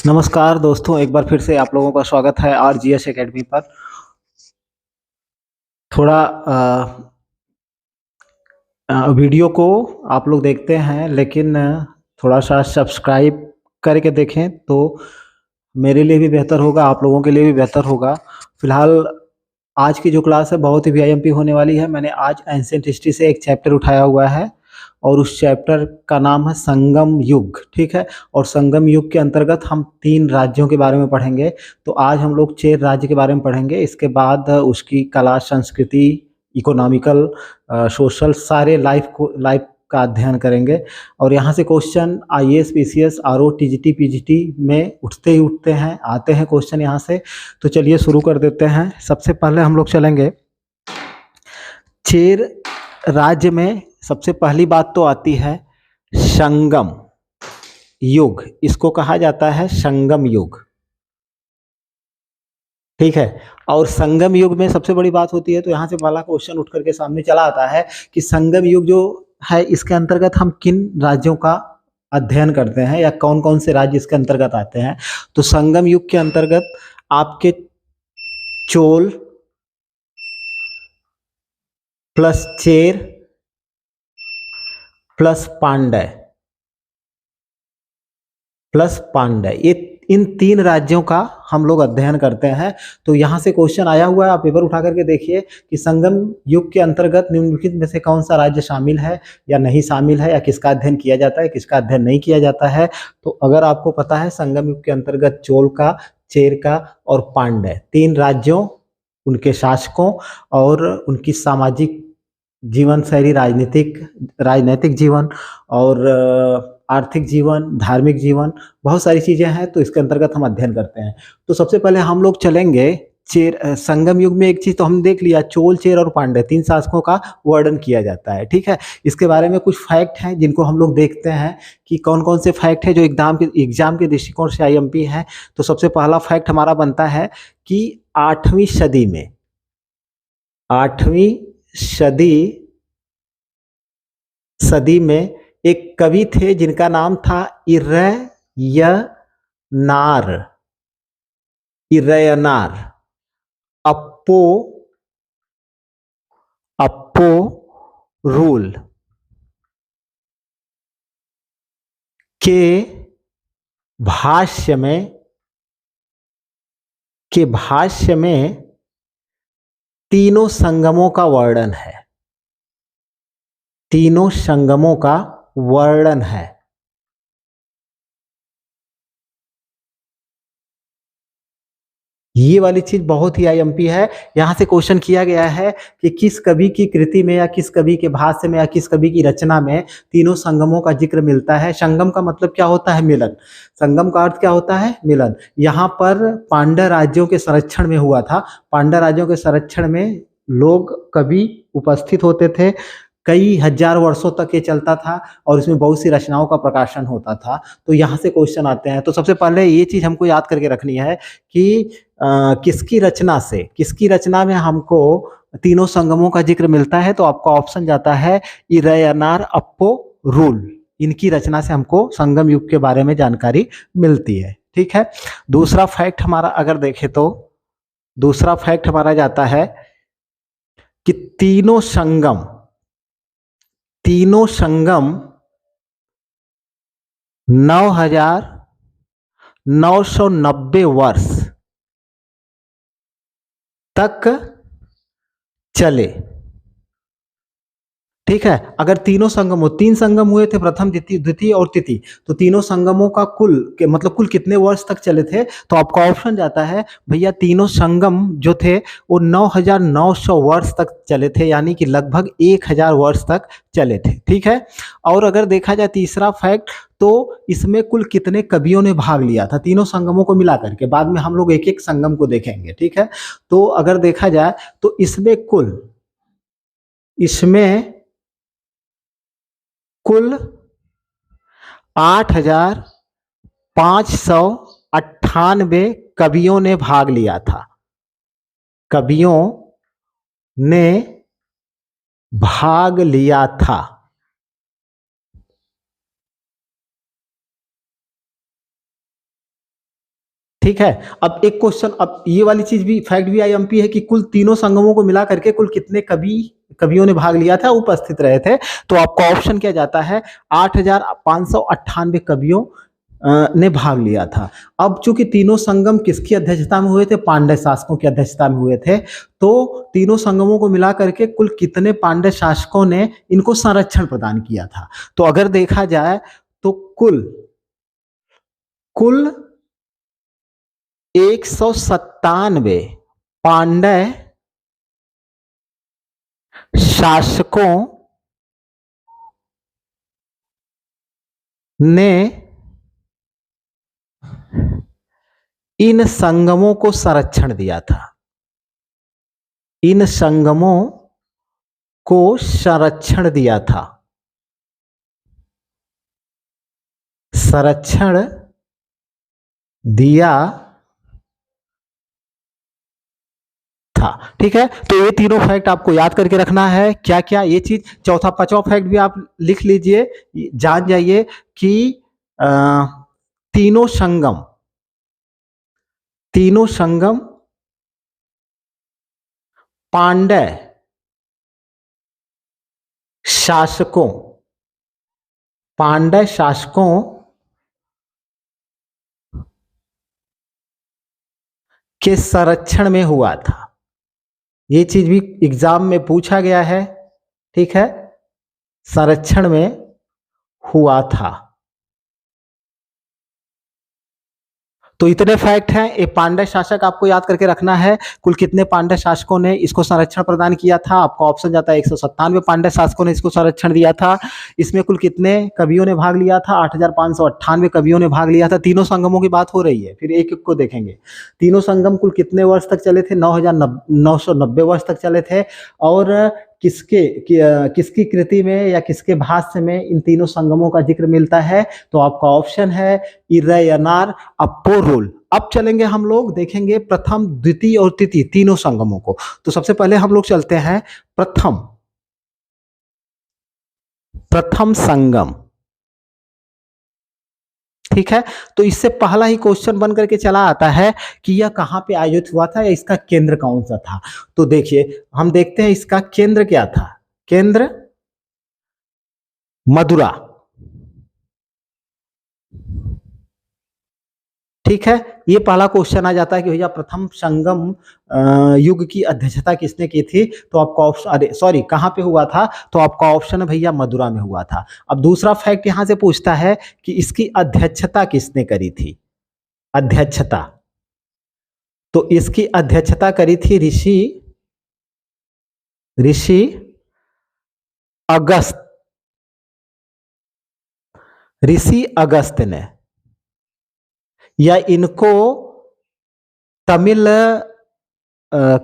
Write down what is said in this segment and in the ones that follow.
नमस्कार दोस्तों, एक बार फिर से आप लोगों का स्वागत है आरजीएस एकेडमी पर। थोड़ा वीडियो को आप लोग देखते हैं, लेकिन थोड़ा सा सब्सक्राइब करके देखें तो मेरे लिए भी बेहतर होगा, आप लोगों के लिए भी बेहतर होगा। फिलहाल आज की जो क्लास है बहुत ही वीआईएमपी होने वाली है। मैंने आज एंशिएंट हिस्ट्री से एक चैप्टर उठाया हुआ है और उस चैप्टर का नाम है संगम युग। ठीक है, और संगम युग के अंतर्गत हम 3 राज्यों के बारे में पढ़ेंगे। तो आज हम लोग 4 राज्य के बारे में पढ़ेंगे। इसके बाद उसकी कला, संस्कृति, इकोनॉमिकल, सोशल, सारे लाइफ का अध्ययन करेंगे। और यहाँ से question IAS, PCS, RO, TGT, PGT में उठते ही उठते हैं, आते हैं क्वेश्चन यहाँ से। तो चलिए शुरू कर देते हैं। सबसे पहले हम लोग चलेंगे चेर राज्य में। सबसे पहली बात तो आती है संगम युग। इसको कहा जाता है संगम युग। ठीक है, और संगम युग में सबसे बड़ी बात होती है, तो यहाँ से पहला क्वेश्चन उठ करके सामने चला आता है कि संगम युग जो है इसके अंतर्गत हम किन राज्यों का अध्ययन करते हैं या कौन कौन से राज्य इसके अंतर्गत आते हैं। तो संगम युग के अंतर्गत आपके चोल प्लस चेर प्लस पांड्य, ये इन 3 राज्यों का हम लोग अध्ययन करते हैं। तो यहाँ से क्वेश्चन आया हुआ है, आप पेपर उठा करके देखिए कि संगम युग के अंतर्गत निम्नलिखित में से कौन सा राज्य शामिल है या नहीं शामिल है, या किसका अध्ययन किया जाता है, किसका अध्ययन नहीं किया जाता है। तो अगर आपको पता है संगम युग के अंतर्गत चोल का, चेर का और पांड्य 3 राज्यों, उनके शासकों और उनकी सामाजिक जीवन शैली, राजनीतिक जीवन और आर्थिक जीवन, धार्मिक जीवन, बहुत सारी चीजें हैं। तो इसके अंतर्गत हम अध्ययन करते हैं। तो सबसे पहले हम लोग चलेंगे संगम युग में। एक चीज तो हम देख लिया, चोल, चेर और पांड्य 3 शासकों का वर्णन किया जाता है। ठीक है, इसके बारे में कुछ फैक्ट हैं जिनको हम लोग देखते हैं कि कौन कौन से फैक्ट है जो एग्जाम के दृष्टिकोण से आईएमपी है। तो सबसे पहला फैक्ट हमारा बनता है कि 8वीं सदी में एक कवि थे जिनका नाम था इरयनार। अप्पो रूल के भाष्य में तीनों संगमों का वर्णन है। तीनों संगमों का वर्णन है। ये वाली चीज बहुत ही आईएमपी है। यहां से क्वेश्चन किया गया है कि किस कवि की कृति में या किस कवि के भाष्य में या किस कवि की रचना में तीनों संगमों का जिक्र मिलता है। संगम का मतलब क्या होता है? मिलन। संगम का अर्थ क्या होता है? मिलन। यहाँ पर पांड्य राज्यों के संरक्षण में हुआ था। पांड्य राज्यों के संरक्षण में लोग, कवि उपस्थित होते थे। कई हजार वर्षों तक ये चलता था और इसमें बहुत सी रचनाओं का प्रकाशन होता था। तो यहाँ से क्वेश्चन आते हैं। तो सबसे पहले ये चीज हमको याद करके रखनी है कि किसकी रचना में हमको तीनों संगमों का जिक्र मिलता है। तो आपका ऑप्शन जाता है इरयनार, अप्पो रूल। इनकी रचना से हमको संगम युग के बारे में जानकारी मिलती है। ठीक है, दूसरा फैक्ट हमारा अगर देखें तो दूसरा फैक्ट हमारा जाता है कि तीनों संगम 9,990 वर्ष तक चले। ठीक है, अगर तीनों संगम हो, 3 संगम हुए थे, प्रथम, द्वितीय और तृतीय, तो तीनों संगमों का कुल कितने वर्ष तक चले थे। तो आपका ऑप्शन जाता है भैया तीनों संगम जो थे वो 9,900 वर्ष तक चले थे, यानी कि लगभग 1,000 वर्ष तक चले थे। ठीक है, और अगर देखा जाए तीसरा फैक्ट, तो इसमें कुल कितने कवियों ने भाग लिया था तीनों संगमों को मिला करके। बाद में हम लोग एक एक संगम को देखेंगे। ठीक है, तो अगर देखा जाए तो इसमें कुल 8,598 कवियों ने भाग लिया था। कवियों ने भाग लिया था। ठीक है। अब एक क्वेश्चन, अब ये वाली चीज भी फैक्ट भी आईएमपी है कि कुल तीनों संगमों को मिला करके कुल कितने कवियों ने भाग लिया था, उपस्थित रहे थे। तो आपका ऑप्शन क्या जाता है, 8,598 कवियों ने भाग लिया था। अब चूंकि तीनों संगम किसकी अध्यक्षता में हुए थे, पांड्य शासकों की अध्यक्षता में हुए थे, तो तीनों संगमों को मिला करके कुल कितने पांड्य शासकों ने इनको संरक्षण प्रदान किया था। तो अगर देखा जाए तो कुल कुल 197 पांड्य शासकों ने इन संगमों को संरक्षण दिया था। इन संगमों को संरक्षण दिया था, संरक्षण दिया था। ठीक है, तो ये तीनों फैक्ट आपको याद करके रखना है। क्या क्या ये चीज, चौथा पांचवा फैक्ट भी आप लिख लीजिए, जान जाइए कि तीनों संगम पांड्य शासकों के संरक्षण में हुआ था। ये चीज भी एग्जाम में पूछा गया है। ठीक है, संरक्षण में हुआ था। तो इतने फैक्ट हैं। एक पांड्य शासक आपको याद करके रखना है, कुल कितने पांड्य शासकों ने इसको संरक्षण प्रदान किया था। आपका ऑप्शन जाता है 197 पांड्य शासकों ने इसको संरक्षण दिया था। इसमें कुल कितने कवियों ने भाग लिया था, 8,598 कवियों ने भाग लिया था। तीनों संगमों की बात हो रही है, फिर एक एक को देखेंगे। तीनों संगम कुल कितने वर्ष तक चले थे, 9,990 वर्ष तक चले थे। और किसकी कृति में या किसके भाष्य में इन तीनों संगमों का जिक्र मिलता है, तो आपका ऑप्शन है इरयनार अप्पोरुल। अब चलेंगे हम लोग, देखेंगे प्रथम, द्वितीय और तृतीय तीनों संगमों को। तो सबसे पहले हम लोग चलते हैं प्रथम संगम। ठीक है, तो इससे पहला ही क्वेश्चन बन करके चला आता है कि यह कहां पे आयोजित हुआ था या इसका केंद्र कौन सा था। तो देखिए, हम देखते हैं इसका केंद्र क्या था। केंद्र मदुरा। ठीक है, ये पहला क्वेश्चन आ जाता है कि भैया प्रथम संगम युग की अध्यक्षता किसने की थी। तो आपका ऑप्शन, अरे सॉरी, कहां पे हुआ था, तो आपका ऑप्शन है भैया मदुरा में हुआ था। अब दूसरा फैक्ट यहां से पूछता है कि इसकी अध्यक्षता किसने करी थी। अध्यक्षता, तो इसकी अध्यक्षता करी थी ऋषि अगस्त, ऋषि अगस्त ने। या इनको तमिल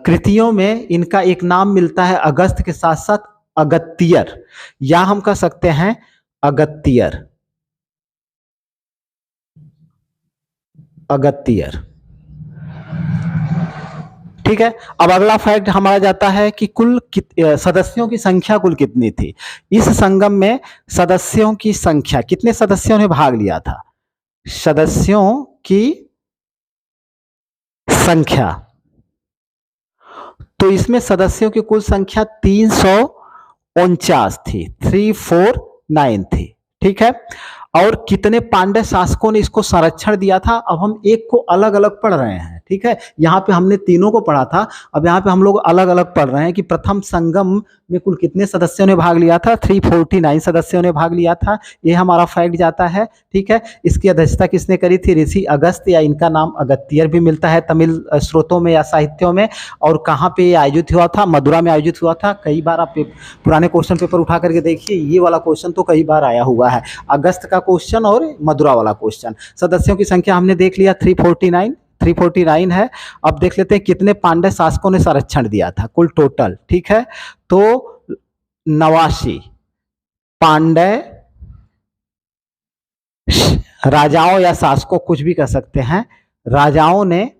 कृतियों में इनका एक नाम मिलता है अगस्त के साथ साथ अगत्तियर, या हम कह सकते हैं अगत्तियर। अगत्तियर। ठीक है, अब अगला फैक्ट हमारा जाता है कि कुल सदस्यों की संख्या कुल कितनी थी। इस संगम में सदस्यों की संख्या, कितने सदस्यों ने भाग लिया था। सदस्यों की संख्या, तो इसमें सदस्यों की कुल संख्या 349 थी, 349 थी। ठीक है, और कितने पांड्य शासकों ने इसको संरक्षण दिया था। अब हम एक को अलग अलग पढ़ रहे हैं। ठीक है, यहाँ पे हमने तीनों को पढ़ा था, अब यहाँ पे हम लोग अलग अलग पढ़ रहे हैं कि प्रथम संगम में कुल कितने सदस्यों ने भाग लिया था। 349 सदस्यों ने भाग लिया था, ये हमारा फैक्ट जाता है। ठीक है, इसकी अध्यक्षता किसने करी थी, ऋषि अगस्त, या इनका नाम अगत्तियर भी मिलता है तमिल स्रोतों में या साहित्यों में। और कहाँ पे आयोजित हुआ था, मदुरा में आयोजित हुआ था। कई बार आप पुराने क्वेश्चन पेपर उठा करके देखिए, ये वाला क्वेश्चन तो कई बार आया हुआ है, अगस्त का क्वेश्चन और मदुरा वाला क्वेश्चन। सदस्यों की संख्या हमने देख लिया, 349 है। अब देख लेते हैं कितने पांड्य शासकों ने संरक्षण दिया था कुल टोटल। ठीक है, तो 89 पांड्य राजाओं या शासकों, कुछ भी कह सकते हैं, राजाओं ने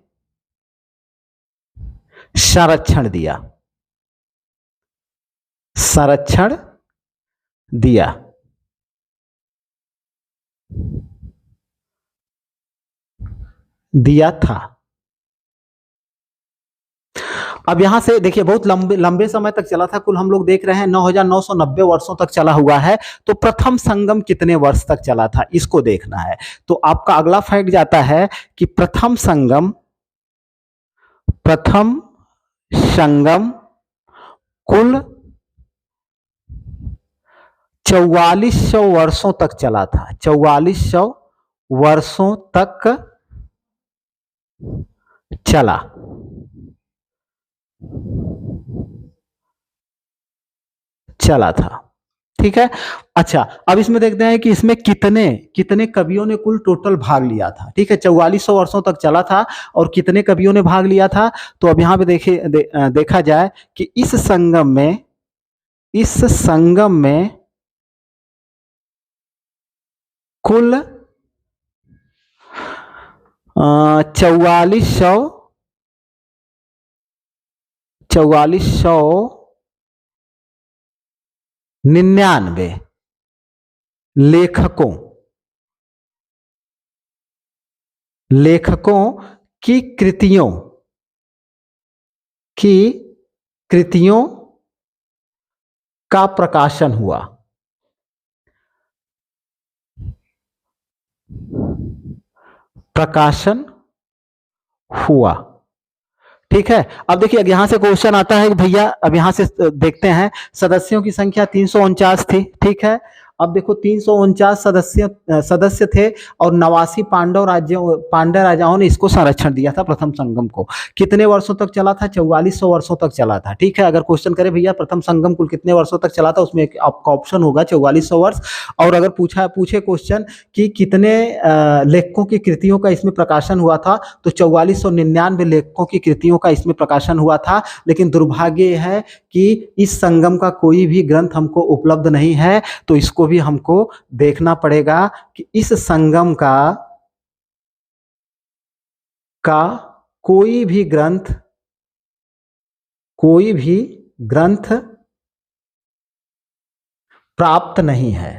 संरक्षण दिया, संरक्षण दिया। दिया था। अब यहां से देखिए बहुत लंबे लंबे समय तक चला था, कुल हम लोग देख रहे हैं 9,990 वर्षों तक चला हुआ है। तो प्रथम संगम कितने वर्ष तक चला था, इसको देखना है। तो आपका अगला फैक्ट जाता है कि प्रथम संगम कुल 4400 वर्षों तक चला था। 4400 वर्षों तक चला। चला था, ठीक है। अच्छा, अब इसमें देखते हैं कि इसमें कितने कितने कवियों ने कुल टोटल भाग लिया था। ठीक है, 4400 वर्षों तक चला था और कितने कवियों ने भाग लिया था। तो अब यहाँ पे देखा जाए कि इस संगम में कुल 4499 लेखकों लेखकों की कृतियों का प्रकाशन हुआ। प्रकाशन हुआ, ठीक है। अब देखिए यहां से क्वेश्चन आता है कि भैया, अब यहां से देखते हैं, सदस्यों की संख्या 349 थी। ठीक है, अब देखो 349 सदस्य थे और 89 पांड्य राजाओं ने इसको संरक्षण दिया था प्रथम संगम को। कितने वर्षों तक चला था? 4400 वर्षों तक चला था। ठीक है, अगर क्वेश्चन करे भैया प्रथम संगम कुल कितने वर्षों तक चला था, उसमें आपका ऑप्शन होगा 4400 वर्ष। और अगर पूछे क्वेश्चन कि कितने लेखकों की कृतियों का इसमें प्रकाशन हुआ था, तो 4499 लेखकों की कृतियों का इसमें प्रकाशन हुआ था। लेकिन दुर्भाग्य है कि इस संगम का कोई भी ग्रंथ हमको उपलब्ध नहीं है। तो इसको भी हमको देखना पड़ेगा कि इस संगम का कोई भी ग्रंथ प्राप्त नहीं है।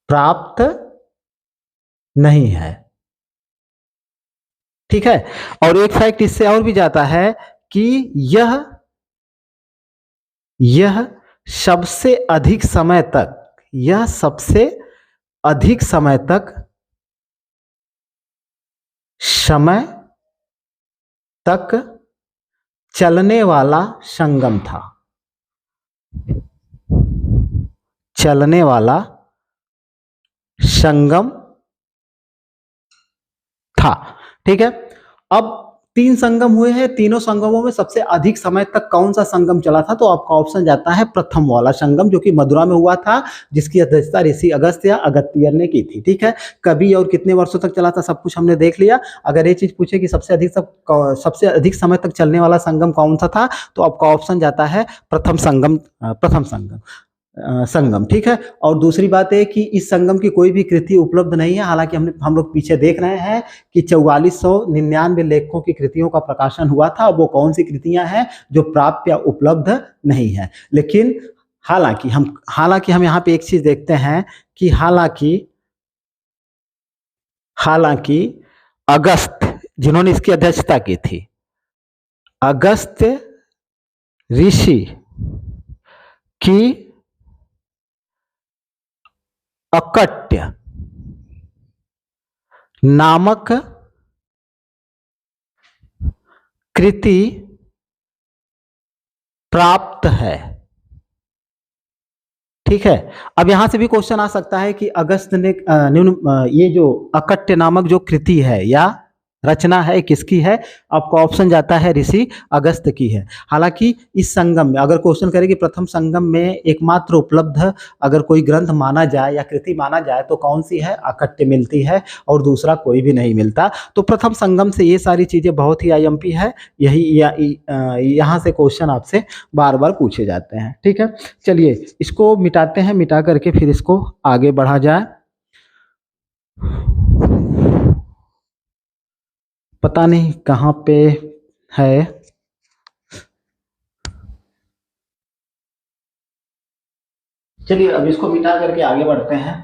प्राप्त नहीं है, ठीक है। और एक फैक्ट इससे और भी जाता है कि यह सबसे अधिक समय तक चलने वाला संगम था। चलने वाला संगम था, ठीक है। अब 3 संगम हुए हैं, तीनों संगमों में सबसे अधिक समय तक कौन सा संगम चला था? तो आपका ऑप्शन जाता है प्रथम वाला संगम, जो कि मदुरा में हुआ था, जिसकी अध्यक्षता ऋषि अगस्त्य या अगस्तियर ने की थी। ठीक है, कभी और कितने वर्षों तक चला था, सब कुछ हमने देख लिया। अगर ये चीज पूछे कि सबसे अधिक समय तक चलने वाला संगम कौन सा था, तो आपका ऑप्शन जाता है प्रथम संगम, ठीक है। और दूसरी बात है कि इस संगम की कोई भी कृति उपलब्ध नहीं है। हालांकि हम लोग पीछे देख रहे हैं कि 4499 लेखकों की कृतियों का प्रकाशन हुआ था। वो कौन सी कृतियां हैं जो प्राप्त या उपलब्ध नहीं है। लेकिन हालांकि हम यहाँ पे एक चीज देखते हैं कि हालांकि अगस्त, जिन्होंने इसकी अध्यक्षता की थी, अगस्त ऋषि की अकट्य नामक कृति प्राप्त है। ठीक है, अब यहां से भी क्वेश्चन आ सकता है कि अगस्त ने ये जो अकट्य नामक जो कृति है या रचना है, किसकी है? आपका ऑप्शन जाता है ऋषि अगस्त की है। हालांकि इस संगम में अगर क्वेश्चन करे कि प्रथम संगम में एकमात्र उपलब्ध अगर कोई ग्रंथ माना जाए या कृति माना जाए तो कौन सी है? अकट्य मिलती है और दूसरा कोई भी नहीं मिलता। तो प्रथम संगम से ये सारी चीजें बहुत ही आईएमपी है। यहाँ से क्वेश्चन आपसे बार बार पूछे जाते हैं। ठीक है, चलिए इसको मिटाते हैं, मिटा करके फिर इसको आगे बढ़ा जाए। पता नहीं कहाँ पे है। चलिए अब इसको मिटा करके आगे बढ़ते हैं।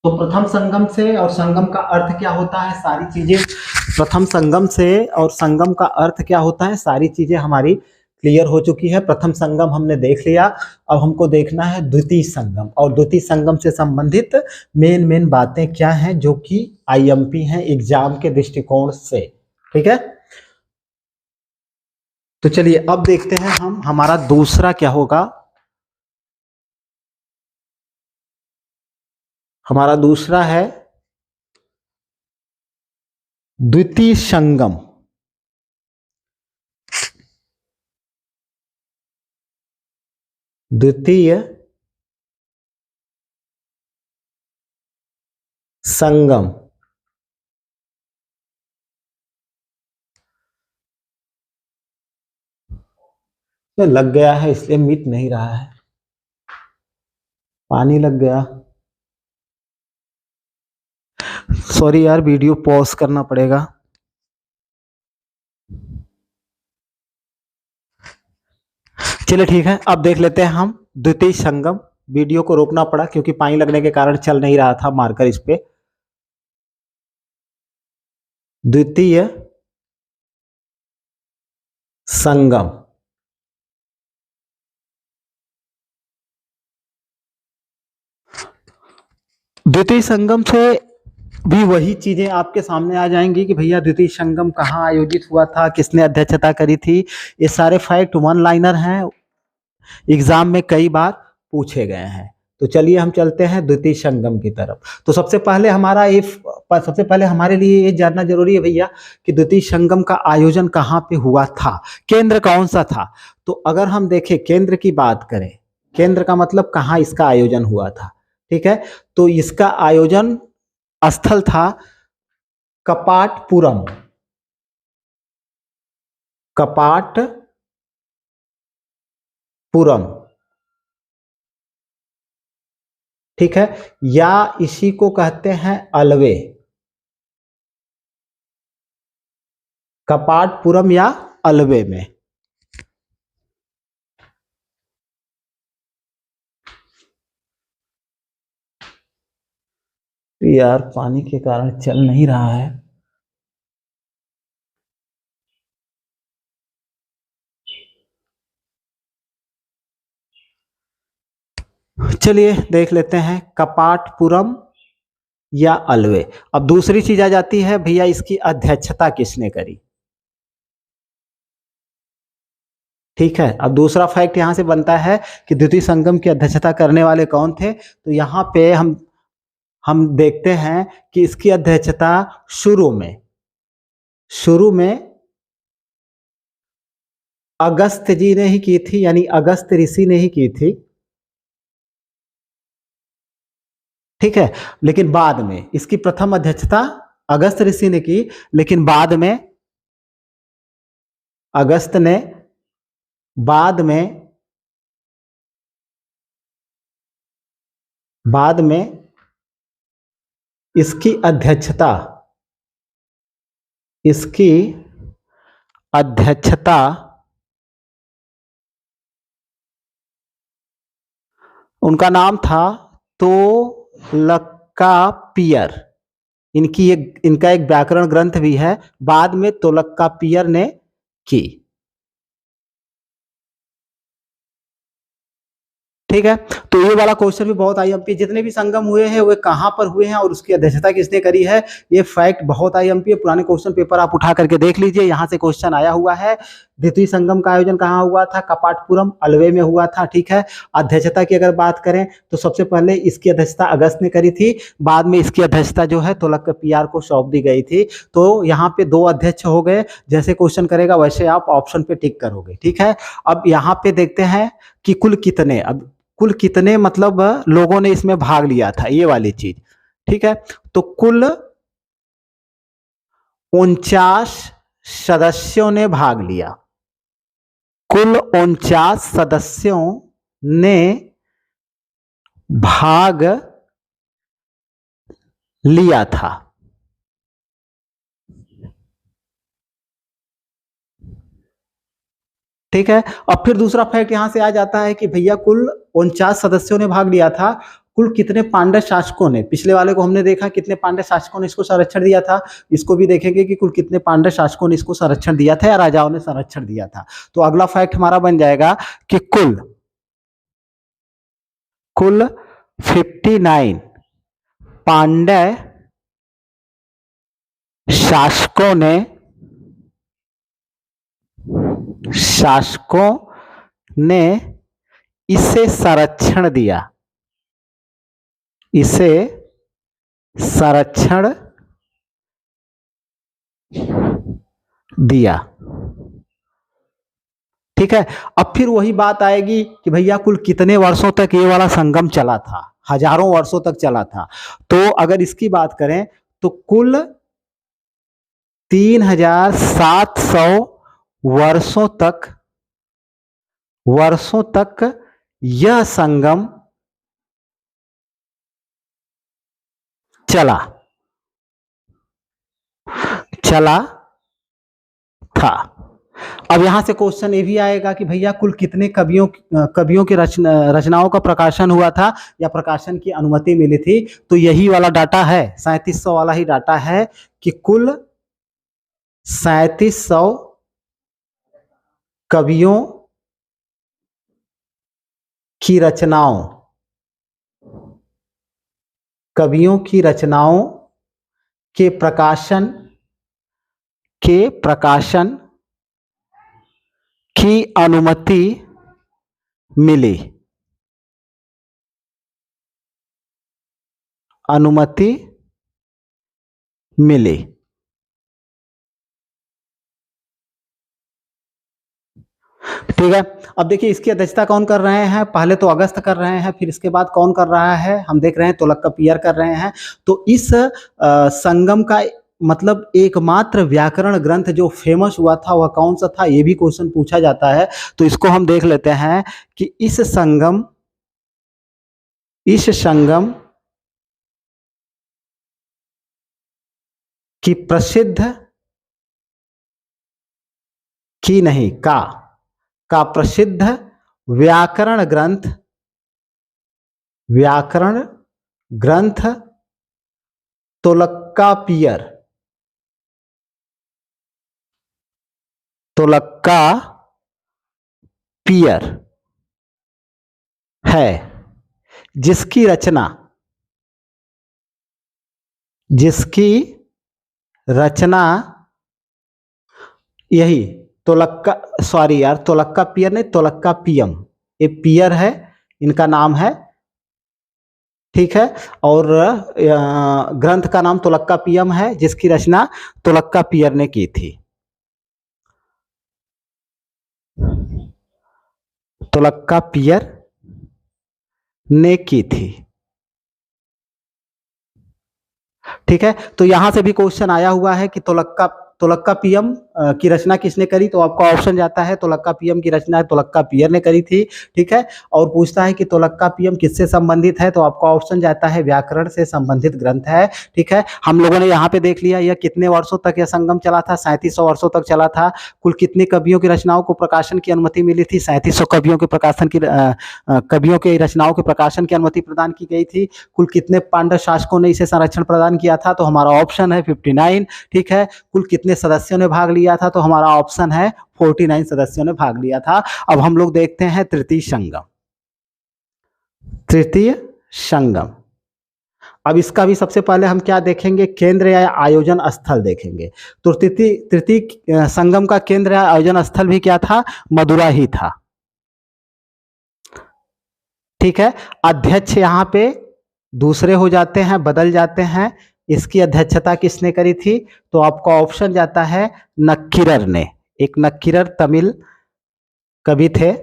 तो प्रथम संगम से और संगम का अर्थ क्या होता है, सारी चीजें प्रथम संगम से और संगम का अर्थ क्या होता है, सारी चीजें हमारी क्लियर हो चुकी है। प्रथम संगम हमने देख लिया, अब हमको देखना है द्वितीय संगम, और द्वितीय संगम से संबंधित मेन मेन बातें क्या हैं जो कि आईएमपी हैं एग्जाम के दृष्टिकोण से। ठीक है, तो चलिए अब देखते हैं हम हमारा दूसरा क्या होगा। हमारा दूसरा है द्वितीय संगम। द्वितीय संगम तो लग गया है इसलिए मिट नहीं रहा है, पानी लग गया। सॉरी यार, वीडियो पॉज करना पड़ेगा। चलिए ठीक है, अब देख लेते हैं हम द्वितीय संगम। वीडियो को रोकना पड़ा क्योंकि पानी लगने के कारण चल नहीं रहा था मार्कर इस पे। द्वितीय संगम, द्वितीय संगम से भी वही चीजें आपके सामने आ जाएंगी कि भैया द्वितीय संगम कहाँ आयोजित हुआ था, किसने अध्यक्षता करी थी। ये सारे फैक्ट वन लाइनर हैं, एग्जाम में कई बार पूछे गए हैं। तो चलिए हम चलते हैं द्वितीय संगम की तरफ। तो सबसे पहले हमारे लिए ये जानना जरूरी है भैया कि द्वितीय संगम का आयोजन कहाँ पे हुआ था, केंद्र कौन सा था। तो अगर हम देखें केंद्र की बात करें, केंद्र का मतलब कहाँ इसका आयोजन हुआ था। ठीक है, तो इसका आयोजन स्थल था कपाटपुरम। कपाटपुरम, ठीक है, या इसी को कहते हैं अलवे। कपाटपुरम या अलवे में। यार पानी के कारण चल नहीं रहा है। चलिए देख लेते हैं कपाटपुरम या अलवे। अब दूसरी चीज आ जाती है भैया, इसकी अध्यक्षता किसने करी। ठीक है, अब दूसरा फैक्ट यहां से बनता है कि द्वितीय संगम की अध्यक्षता करने वाले कौन थे। तो यहाँ पे हम देखते हैं कि इसकी अध्यक्षता शुरू में अगस्त जी ने ही की थी, यानी अगस्त ऋषि ने ही की थी। ठीक है, लेकिन बाद में इसकी प्रथम अध्यक्षता अगस्त ऋषि ने की, लेकिन बाद में अगस्त ने बाद में इसकी अध्यक्षता उनका नाम था तोलकापियर। इनका एक व्याकरण ग्रंथ भी है, बाद में तोलकापियर ने की। ठीक है, तो ये वाला क्वेश्चन भी बहुत आईएमपी, जितने भी संगम हुए हैं वे कहां पर हुए हैं और उसकी अध्यक्षता किसने करी है, ये फैक्ट बहुत आईएमपी है। पुराने क्वेश्चन पेपर आप उठा करके देख लीजिए, यहां से क्वेश्चन आया हुआ है। द्वितीय संगम का आयोजन कहाँ हुआ था, कपाटपुरम अलवे में हुआ था। ठीक है, अध्यक्षता की अगर बात करें तो सबसे पहले इसकी अध्यक्षता अगस्त ने करी थी, बाद में इसकी अध्यक्षता जो है तोलकापियर को सौंप दी गई थी। तो यहाँ पे दो अध्यक्ष हो गए, जैसे क्वेश्चन करेगा वैसे आप ऑप्शन पे टिक करोगे। ठीक है, अब यहाँ पे देखते हैं कि कुल कितने मतलब लोगों ने इसमें भाग लिया था, ये वाली चीज। ठीक है, तो कुल 49 सदस्यों ने भाग लिया। कुल 49 सदस्यों ने भाग लिया था। ठीक है, और फिर दूसरा फैक्ट यहां से आ जाता है कि भैया कुल 49 सदस्यों ने भाग लिया था, कुल कितने पांड्य शासकों ने, पिछले वाले को हमने देखा कितने पांड्य शासकों ने इसको संरक्षण दिया था, इसको भी देखेंगे कि कुल कितने पांड्य शासकों ने इसको संरक्षण दिया था या राजाओं ने संरक्षण दिया था। तो अगला फैक्ट हमारा बन जाएगा कि कुल 59 पांड्य शासकों ने इसे संरक्षण दिया, इसे संरक्षण दिया। ठीक है, अब फिर वही बात आएगी कि भैया कुल कितने वर्षों तक ये वाला संगम चला था, हजारों वर्षों तक चला था। तो अगर इसकी बात करें तो कुल 3700 वर्षों तक यह संगम चला था। अब यहां से क्वेश्चन ये भी आएगा कि भैया कुल कितने कवियों की रचनाओं का प्रकाशन हुआ था या प्रकाशन की अनुमति मिली थी। तो यही वाला डाटा है, 3700 वाला ही डाटा है कि कुल 3700 कवियों की रचनाओं के प्रकाशन की अनुमति मिली। ठीक है, अब देखिए इसकी अध्यक्षता कौन कर रहे हैं, पहले तो अगस्त कर रहे हैं, फिर इसके बाद कौन कर रहा है, हम देख रहे हैं तोलकाप्पियर कर रहे हैं। तो इस संगम का मतलब एकमात्र व्याकरण ग्रंथ जो फेमस हुआ था वह कौन सा था, ये भी क्वेश्चन पूछा जाता है। तो इसको हम देख लेते हैं कि इस संगम की प्रसिद्ध की नहीं का प्रसिद्ध व्याकरण ग्रंथ तोलकाप्पियर है, जिसकी रचना यही तोलकाप्पियर नहीं, तोलकाप्पियम, ये पियर है, इनका नाम है। ठीक है, और ग्रंथ का नाम तोलकाप्पियम है, जिसकी रचना तोलकाप्पियर ने की थी। ठीक है, तो यहां से भी क्वेश्चन आया हुआ है कि तोलकाप्पियम की रचना किसने करी। तो आपका ऑप्शन जाता है तोलकाप्पियम की रचना तोलकाप्पियर ने करी थी। ठीक है, और पूछता है कि तोलकाप्पियम किससे संबंधित है, तो आपका ऑप्शन जाता है व्याकरण से संबंधित ग्रंथ है। ठीक है, हम लोगों ने यहाँ पे देख लिया यह कितने वर्षों तक यह संगम चला था, 3700 वर्षों तक चला था। कुल कितने कवियों की रचनाओं को प्रकाशन की अनुमति मिली थी, 3700 कवियों के रचनाओं के प्रकाशन की अनुमति प्रदान की गई थी। कुल कितने पांड्य शासकों ने इसे संरक्षण प्रदान किया था, तो हमारा ऑप्शन है 59। ठीक है, कुल कितने सदस्यों ने भाग लिया था, तो हमारा ऑप्शन है 49 सदस्यों ने भाग लिया था। अब हम लोग देखते हैं तृतीय संगम। अब इसका भी सबसे पहले हम क्या देखेंगे, केंद्र या आयोजन स्थल देखेंगे। तो तृतीय संगम का केंद्र या आयोजन स्थल भी क्या था, मदुरा ही था। ठीक है, अध्यक्ष यहाँ पे दूसरे हो जाते हैं, बदल जाते हैं। इसकी अध्यक्षता किसने करी थी, तो आपका ऑप्शन जाता है नक्कीरर ने। एक नक्कीरर तमिल कवि थे।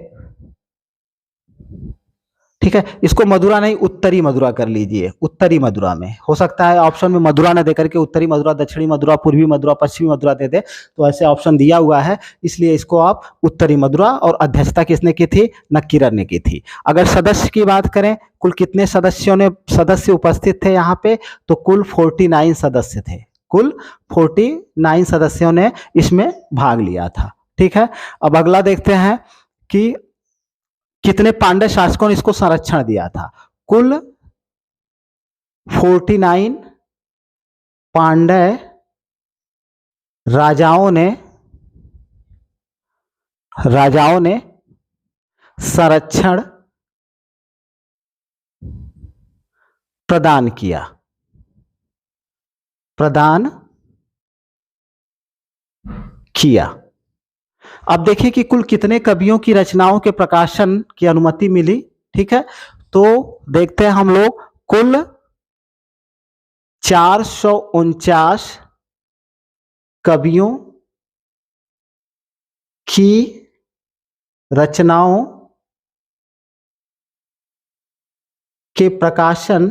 ठीक है, इसको मदुरा नहीं उत्तरी मदुरा कर लीजिए, उत्तरी मदुरा में हो सकता है ऑप्शन में मदुरा न देकर के उत्तरी मदुरा, दक्षिणी मदुरा, पूर्वी मदुरा, पश्चिमी मदुरा दे दे, तो ऐसे ऑप्शन दिया हुआ है, इसलिए इसको आप उत्तरी मदुरा। और अध्यक्षता किसने की थी, नक्कीरर ने की थी। अगर सदस्य की बात करें, कुल कितने सदस्य उपस्थित थे यहाँ पे, तो कुल 49 सदस्य थे, कुल 49 सदस्यों ने इसमें भाग लिया था। ठीक है, अब अगला देखते हैं कि कितने पांड्य शासकों ने इसको संरक्षण दिया था। कुल 49 पांड्य राजाओं ने संरक्षण प्रदान किया। अब देखिए कि कुल कितने कवियों की रचनाओं के प्रकाशन की अनुमति मिली। ठीक है, तो देखते हैं हम लोग, कुल 449 कवियों की रचनाओं के प्रकाशन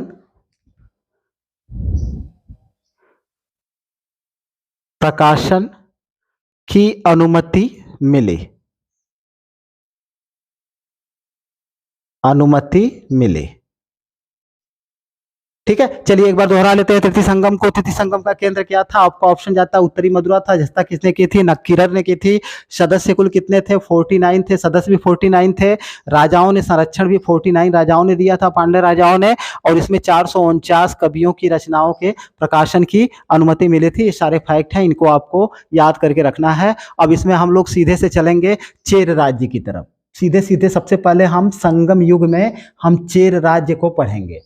की अनुमति मिली। ठीक है, चलिए एक बार दोहरा लेते हैं तृतीय संगम को। तृतीय संगम का केंद्र क्या था? आपका ऑप्शन जाता है उत्तरी मदुरा था, जिसका किसने की थी? नक्कीरर ने की थी। सदस्य कुल कितने थे? 49 थे, सदस्य भी 49 थे। राजाओं ने संरक्षण भी 49 राजाओं ने दिया था, पांड्य राजाओं ने, और इसमें 449 कवियों की रचनाओं के प्रकाशन की अनुमति मिली थी। ये सारे फैक्ट हैं, इनको आपको याद करके रखना है। अब इसमें हम लोग सीधे से चलेंगे चेर राज्य की तरफ। सीधे सीधे सबसे पहले हम संगम युग में हम चेर राज्य को पढ़ेंगे।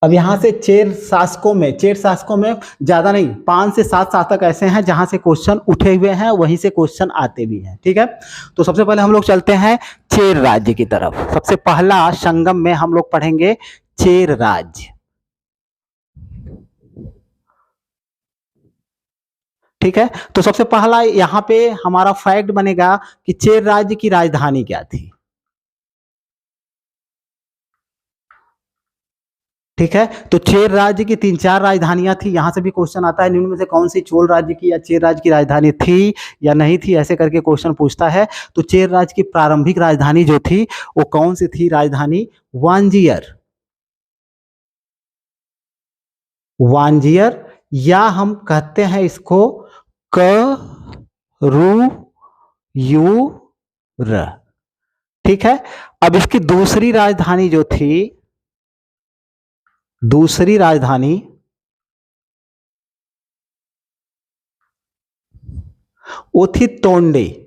अब यहाँ से चेर शासकों में ज्यादा नहीं, 5 से 7 शासक ऐसे हैं जहां से क्वेश्चन उठे हुए हैं, वहीं से क्वेश्चन आते भी हैं। ठीक है, तो सबसे पहले हम लोग चलते हैं चेर राज्य की तरफ। सबसे पहला संगम में हम लोग पढ़ेंगे चेर राज्य। ठीक है, तो सबसे पहला यहाँ पे हमारा फैक्ट बनेगा कि चेर राज्य की राजधानी क्या थी। ठीक है, तो चेर राज्य की 3-4 राजधानियां थी। यहां से भी क्वेश्चन आता है, निम्न में से कौन सी चोल राज्य की या चेर राज्य की राजधानी थी या नहीं थी, ऐसे करके क्वेश्चन पूछता है। तो चेर राज्य की प्रारंभिक राजधानी जो थी वो कौन सी थी? राजधानी वांजियर, या हम कहते हैं इसको करूयुर। ठीक है, अब इसकी दूसरी राजधानी वो थी तोंडे।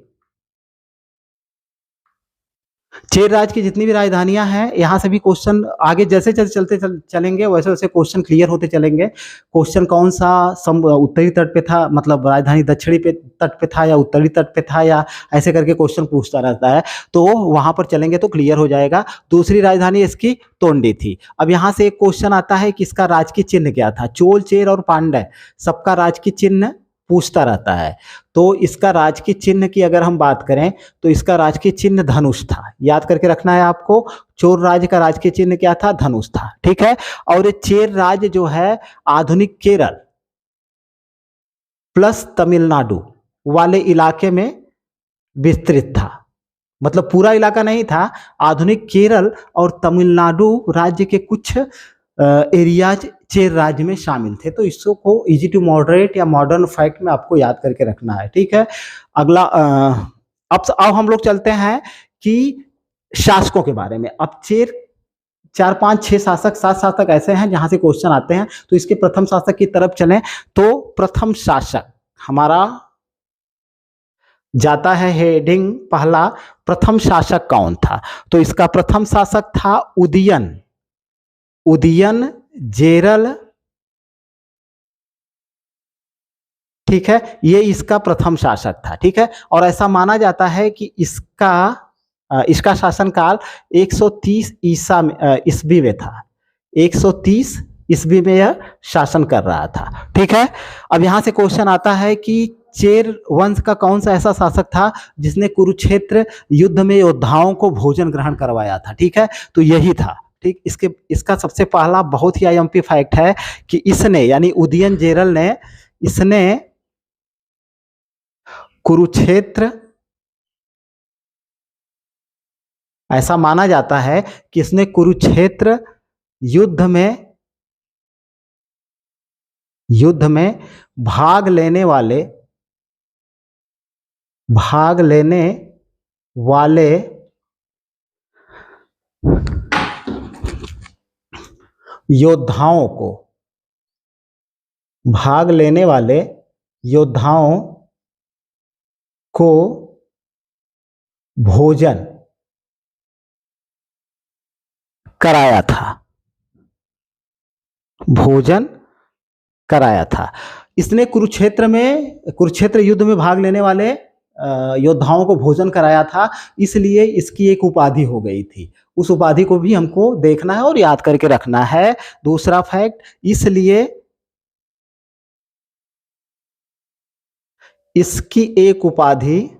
चेर राज्य की जितनी भी राजधानियां हैं, यहां से भी क्वेश्चन आगे जैसे जैसे चलेंगे वैसे वैसे क्वेश्चन क्लियर होते चलेंगे। क्वेश्चन कौन सा उत्तरी तट पे था, मतलब राजधानी दक्षिणी तट पे था या उत्तरी तट पे था, या ऐसे करके क्वेश्चन पूछता रहता है, तो वहां पर चलेंगे तो क्लियर हो जाएगा। दूसरी राजधानी इसकी तोंडी थी। अब यहाँ से एक क्वेश्चन आता है कि इसका राजकीय चिन्ह क्या था? चोल, चेर और पांड्य सबका राजकीय चिन्ह पूछता रहता है। तो इसका राजकीय चिन्ह की अगर हम बात करें तो इसका राजकीय चिन्ह धनुष था। याद करके रखना है आपको, चोर राज्य का राजकीय चिन्ह क्या था? धनुष था। ठीक है, और ये चेर राज्य जो है आधुनिक केरल प्लस तमिलनाडु वाले इलाके में विस्तृत था। मतलब पूरा इलाका नहीं था, आधुनिक केरल और तमिलनाडु राज्य के कुछ एरियाज चेर राज्य में शामिल थे। तो इसको इजी टू मॉडरेट या मॉडर्न फैक्ट में आपको याद करके रखना है। ठीक है, अगला अब हम लोग चलते हैं कि शासकों के बारे में। अब 4, 5, 6 शासक, 7 शासक ऐसे हैं जहां से क्वेश्चन आते हैं। तो इसके प्रथम शासक की तरफ चलें तो प्रथम शासक हमारा जाता है हेडिंग पहला, प्रथम शासक कौन था? तो इसका प्रथम शासक था उदयन जेरल। ठीक है, ये इसका प्रथम शासक था। ठीक है, और ऐसा माना जाता है कि इसका शासनकाल 130 ईस्वी में था। 130 ईस्वी में यह शासन कर रहा था। ठीक है, अब यहां से क्वेश्चन आता है कि चेर वंश का कौन सा ऐसा शासक था जिसने कुरुक्षेत्र युद्ध में योद्धाओं को भोजन ग्रहण करवाया था? ठीक है, तो यही था। ठीक, इसका सबसे पहला बहुत ही आईएमपी फैक्ट है कि इसने, यानी उदयन जेरल ने, इसने कुरुक्षेत्र, ऐसा माना जाता है कि इसने कुरुक्षेत्र युद्ध में भाग लेने वाले भाग लेने वाले योद्धाओं को, भाग लेने वाले योद्धाओं को भोजन कराया था, भोजन कराया था। इसने कुरुक्षेत्र युद्ध में भाग लेने वाले योद्धाओं को भोजन कराया था, इसलिए इसकी एक उपाधि हो गई थी। उस उपाधि को भी हमको देखना है और याद करके रखना है। दूसरा फैक्ट, इसलिए इसकी एक उपाधि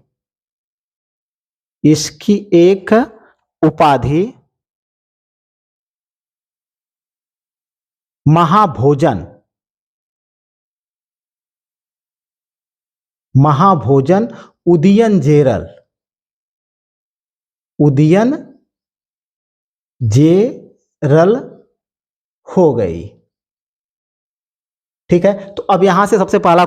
महाभोजन उदयन जेरल हो गई। ठीक है, तो अब यहां से सबसे पहला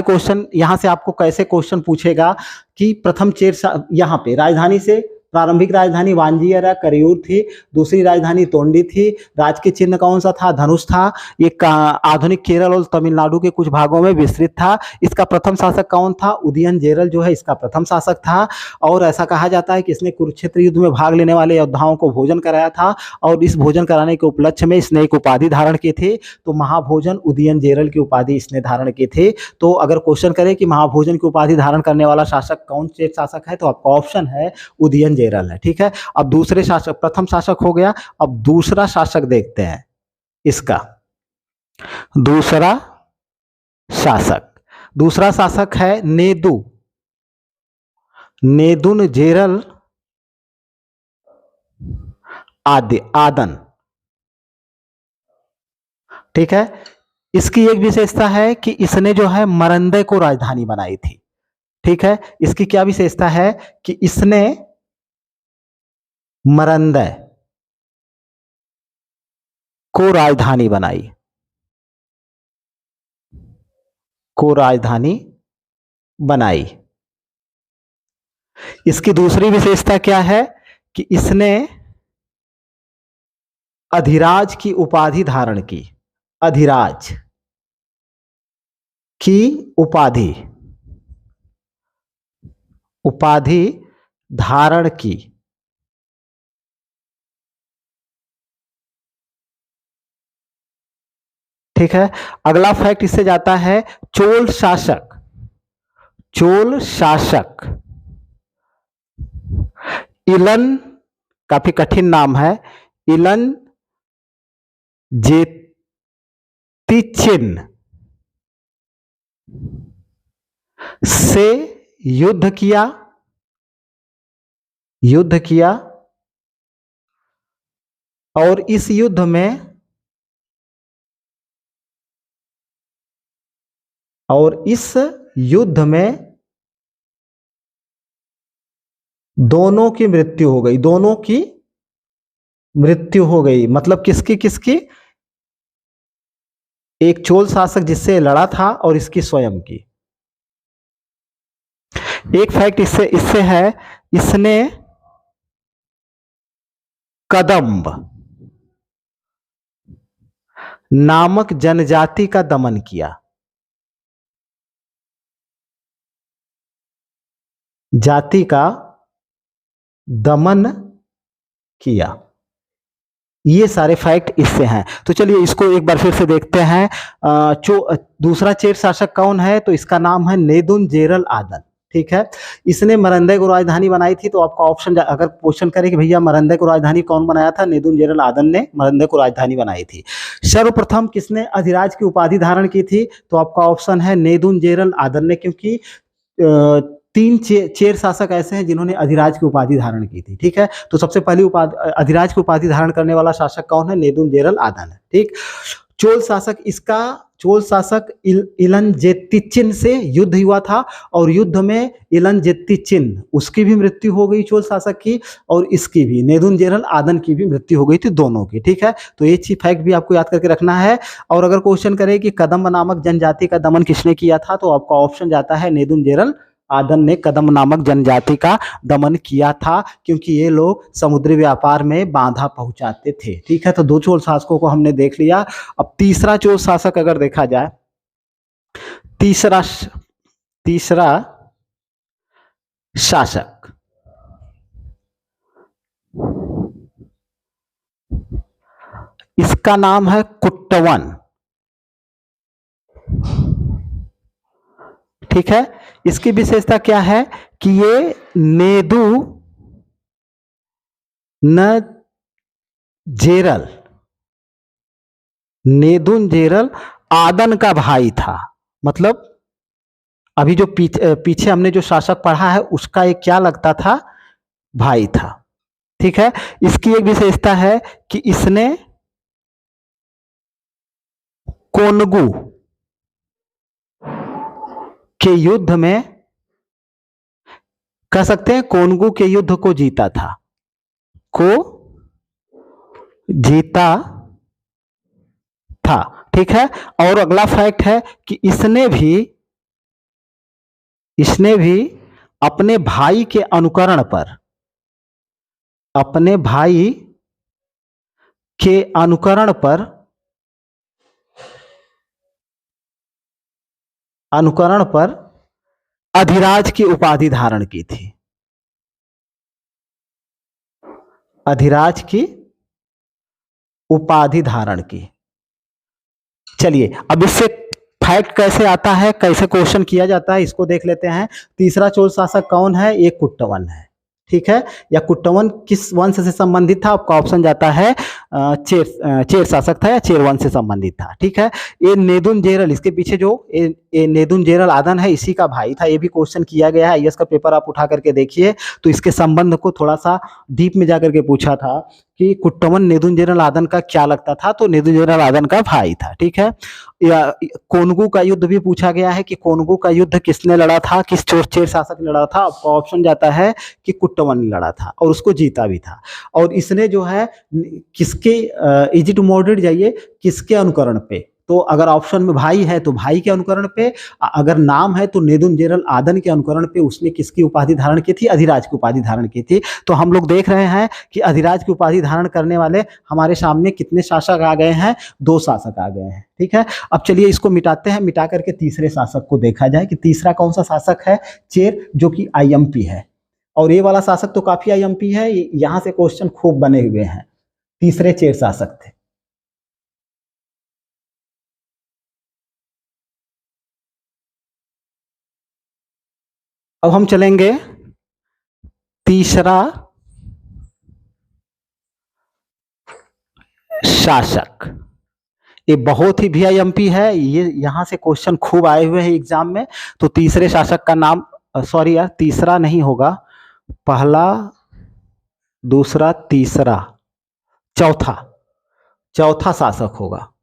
क्वेश्चन, यहां से आपको कैसे क्वेश्चन पूछेगा कि प्रथम चेर यहाँ पे राजधानी से, प्रारंभिक राजधानी वांजियर करियूर थी, दूसरी राजधानी तोंडी थी, राजकीय चिन्ह कौन सा था, धनुष था, ये आधुनिक केरल और तमिलनाडु के कुछ भागों में विस्तृत था। इसका प्रथम शासक कौन था, उदयन जेरल जो है इसका प्रथम शासक था। और ऐसा कहा जाता है कि इसने कुरुक्षेत्र युद्ध में भाग लेने वाले योद्धाओं को भोजन कराया था, और इस भोजन कराने के उपलक्ष्य में इसने एक उपाधि धारण की थी, तो महाभोजन उदयन जेरल की उपाधि इसने धारण की थी। तो अगर क्वेश्चन करे कि महाभोजन की उपाधि धारण करने वाला शासक कौन से शासक है, तो आपका ऑप्शन है उदयन जेरल है। ठीक है, अब दूसरे शासक, प्रथम शासक हो गया, अब दूसरा शासक देखते हैं। इसका दूसरा शासक है नेदुन जेरल आदन। ठीक है, इसकी एक विशेषता है कि इसने जो है मरंदे को राजधानी बनाई थी। ठीक है, इसकी क्या विशेषता है कि इसने मरंदे को राजधानी बनाई। इसकी दूसरी विशेषता क्या है कि इसने अधिराज की उपाधि धारण की, अधिराज की उपाधि धारण की। ठीक है, अगला फैक्ट इससे जाता है चोल शासक इलन, काफी कठिन नाम है, इलन जेतिचिन से युद्ध किया और इस युद्ध में दोनों की मृत्यु हो गई। मतलब किसकी? एक चोल शासक जिससे लड़ा था और इसकी स्वयं की। एक फैक्ट इससे है, इसने कदम्ब नामक जनजाति का दमन किया। जाति का दमन किया। ये सारे फैक्ट इससे हैं। तो चलिए इसको एक बार फिर से देखते हैं। दूसरा चेर शासक कौन है, तो इसका नाम है नेदुन जेरल आदन। ठीक है, इसने मरंदे को राजधानी बनाई थी, तो आपका ऑप्शन, अगर क्वेश्चन करे कि भैया मरंदे को राजधानी कौन बनाया था, नेदुन जेरल आदन ने मरंदे को राजधानी बनाई थी। सर्वप्रथम किसने अधिराज की उपाधि धारण की थी, तो आपका ऑप्शन है नेदुन जेरल आदन ने, क्योंकि 3 चेर शासक ऐसे हैं जिन्होंने अधिराज की उपाधि धारण की थी। ठीक है, तो सबसे पहली अधिराज की उपाधि धारण करने वाला शासक कौन है, नेदुन जेरल आदन है। ठीक, चोल शासक इलनजेतिचिन से युद्ध हुआ था, और युद्ध में इलनजेतिचिन उसकी भी मृत्यु हो गई, चोल शासक की, और इसकी भी, नेदुन जेरल आदन की भी मृत्यु हो गई थी, दोनों की। ठीक है, तो ये चीज फैक्ट भी आपको याद करके रखना है। और अगर क्वेश्चन करे कि कदम्ब नामक जनजाति का दमन किसने किया था, तो आपका ऑप्शन जाता है नेदुन जेरल आदन ने कदम नामक जनजाति का दमन किया था, क्योंकि ये लोग समुद्री व्यापार में बाधा पहुंचाते थे। ठीक है, तो दो चोल शासकों को हमने देख लिया। अब तीसरा चोल शासक अगर देखा जाए, तीसरा शासक, इसका नाम है कुट्टवन। ठीक है, इसकी विशेषता क्या है कि ये नेदुनजेरल आदन का भाई था। मतलब अभी जो पीछे हमने जो शासक पढ़ा है उसका एक क्या लगता था, भाई था। ठीक है, इसकी एक विशेषता है कि इसने कोनगु के युद्ध में, कह सकते हैं कोनगु के युद्ध को जीता था, ठीक है। और अगला फैक्ट है कि इसने भी अपने भाई के अनुकरण पर अधिराज की उपाधि धारण की थी। अधिराज की उपाधि धारण की। चलिए, अब इससे फैक्ट कैसे आता है, कैसे क्वेश्चन किया जाता है, इसको देख लेते हैं। तीसरा चोल शासक कौन है, ये कुट्टवन है। ठीक है, या कुट्टवन किस वंश से संबंधित था, आपका ऑप्शन जाता है चेर शासक था या चेर वंश से संबंधित था। ठीक है, ये नेदुनजेरल, इसके पीछे जो ये नेदुनजेरल आदन है, इसी का भाई था। ये भी क्वेश्चन किया गया है, आईएएस का पेपर आप उठा करके देखिए तो इसके संबंध को थोड़ा सा डीप में जाकर के पूछा था कि कुट्टवन नेदुनजेरल आदन का क्या लगता था, तो नेदुनजेरल आदन का भाई था। ठीक है, या कोनगु का युद्ध भी पूछा गया है कि कोनगु का युद्ध किसने लड़ा था, किस चेर शासक ने लड़ा था, आपका ऑप्शन जाता है कि कुट्टवन ने लड़ा था और उसको जीता भी था। और इसने जो है किसके, इजी टू मॉडरेट जाइए, किसके अनुकरण पे, तो अगर ऑप्शन में भाई है तो भाई के अनुकरण पे, अगर नाम है तो नेदुनजेरल आदन के अनुकरण पे उसने किसकी उपाधि धारण की थी, अधिराज की उपाधि धारण की थी। तो हम लोग देख रहे हैं कि अधिराज की उपाधि धारण करने वाले हमारे सामने कितने शासक आ गए हैं, 2 शासक आ गए हैं। ठीक है, अब चलिए इसको मिटाते हैं, मिटा करके तीसरे शासक को देखा जाए कि तीसरा कौन सा शासक है, चेर, जो कि आईएमपी है। और ये वाला शासक तो काफी आईएमपी है, यहां से क्वेश्चन खूब बने हुए हैं। तीसरे चेर शासक थे। अब हम चलेंगे तीसरा शासक। ये बहुत ही VIMP है, ये यहां से क्वेश्चन खूब आए हुए हैं एग्जाम में। तो तीसरे शासक का नाम, सॉरी यार, तीसरा नहीं होगा, पहला, दूसरा, तीसरा, चौथा शासक होगा,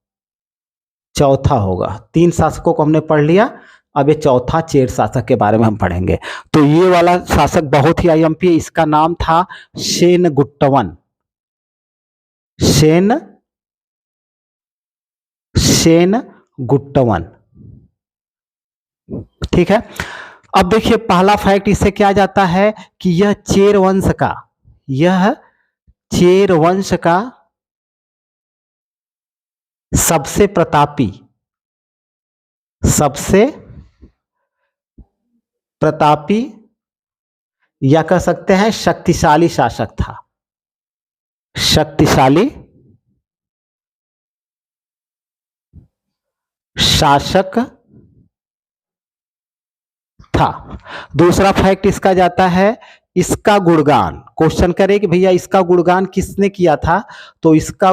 चौथा होगा। 3 शासकों को हमने पढ़ लिया, अब ये चौथा चेर शासक के बारे में हम पढ़ेंगे। तो ये वाला शासक बहुत ही आईएमपी है, इसका नाम था सेनगुट्टवन। सेनगुट्टवन। ठीक है, अब देखिए पहला फैक्ट इससे क्या जाता है कि यह चेर वंश का सबसे प्रतापी या कह सकते हैं शक्तिशाली शासक था। शक्तिशाली शासक था। दूसरा फैक्ट इसका जाता है, इसका गुणगान, क्वेश्चन करे कि भैया इसका गुणगान किसने किया था, तो इसका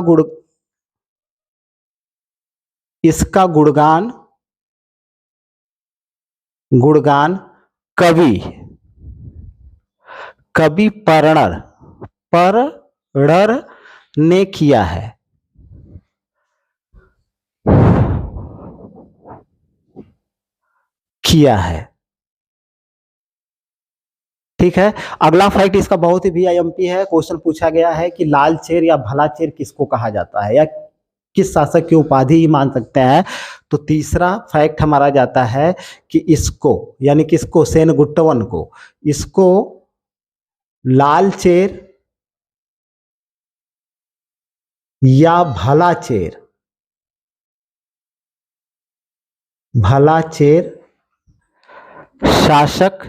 गुणगान कवि पर्णर ने किया है। ठीक है, अगला फैक्ट इसका बहुत ही VIMP है। क्वेश्चन पूछा गया है कि लाल चेर या भला चेर किसको कहा जाता है, या किस शासक की उपाधि मान सकते हैं, तो तीसरा फैक्ट हमारा जाता है कि इसको, यानी किसको, सेनगुट्टवन को, इसको लालचेर या भलाचेर, भलाचेर शासक